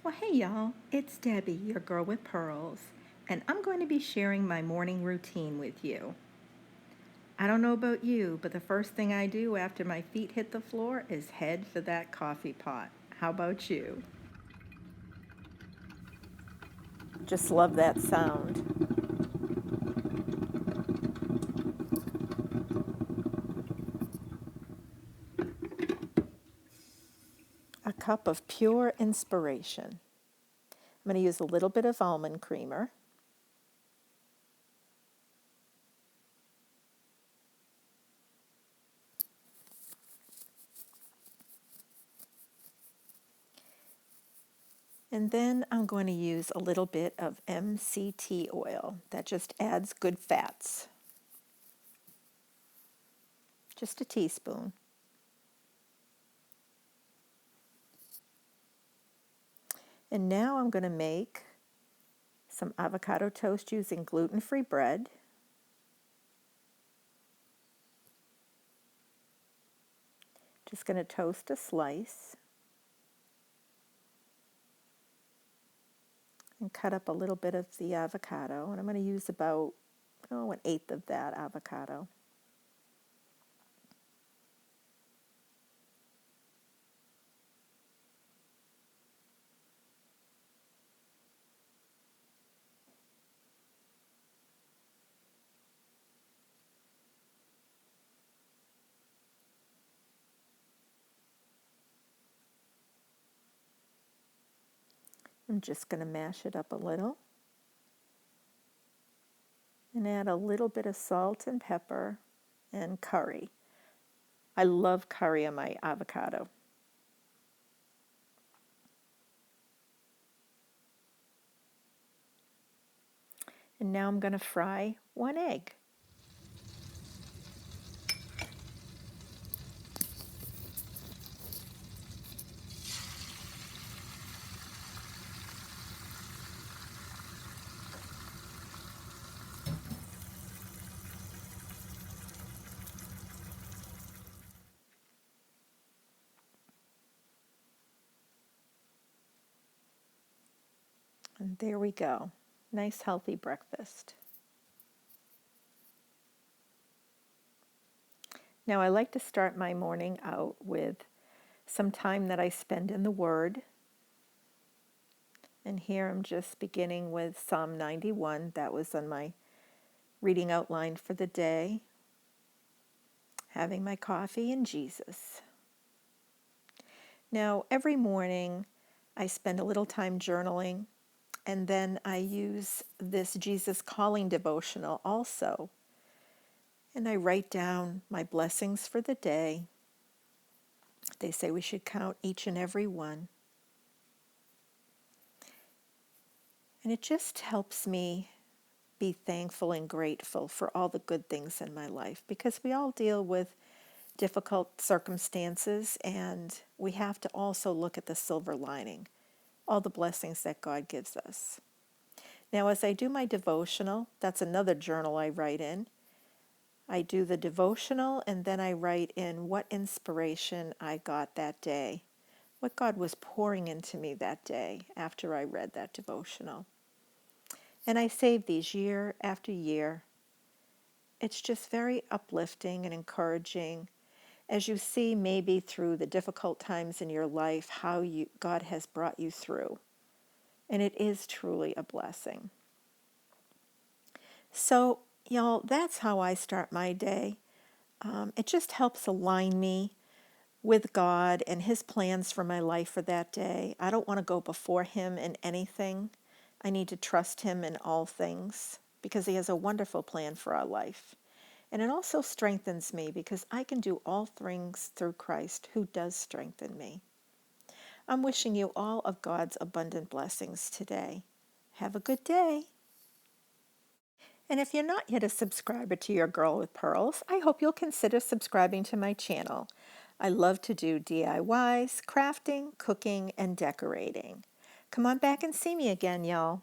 Well, hey y'all, it's Debbie, your girl with pearls, and I'm going to be sharing my morning routine with you. I don't know about you, but the first thing I do after my feet hit the floor is head for that coffee pot. How about you? Just love that sound. A cup of pure inspiration. I'm going to use a little bit of almond creamer. And then I'm going to use a little bit of MCT oil. That just adds good fats. Just a teaspoon. And now I'm going to make some avocado toast using gluten-free bread. Just going to toast a slice and cut up a little bit of the avocado. And I'm going to use about, 1/8 of that avocado. I'm just going to mash it up a little and add a little bit of salt and pepper and curry. I love curry on my avocado. And now I'm going to fry 1 egg. And there we go. Nice healthy breakfast. Now I like to start my morning out with some time that I spend in the Word. And here I'm just beginning with Psalm 91. That was on my reading outline for the day. Having my coffee and Jesus. Now, every morning I spend a little time journaling, and then I use this Jesus Calling devotional also. And I write down my blessings for the day. They say we should count each and every one. And it just helps me be thankful and grateful for all the good things in my life, because we all deal with difficult circumstances, and we have to also look at the silver lining, all the blessings that God gives us. Now, as I do my devotional, that's another journal I write in. I do the devotional, and then I write in what inspiration I got that day, what God was pouring into me that day after I read that devotional. And I save these year after year. It's just very uplifting and encouraging as you see maybe through the difficult times in your life how God has brought you through. And it is truly a blessing. So, y'all, that's how I start my day. It just helps align me with God and His plans for my life for that day. I don't want to go before Him in anything. I need to trust Him in all things because He has a wonderful plan for our life. And it also strengthens me because I can do all things through Christ who does strengthen me. I'm wishing you all of God's abundant blessings today. Have a good day. And if you're not yet a subscriber to Your Girl with Pearls, I hope you'll consider subscribing to my channel. I love to do DIYs, crafting, cooking, and decorating. Come on back and see me again, y'all.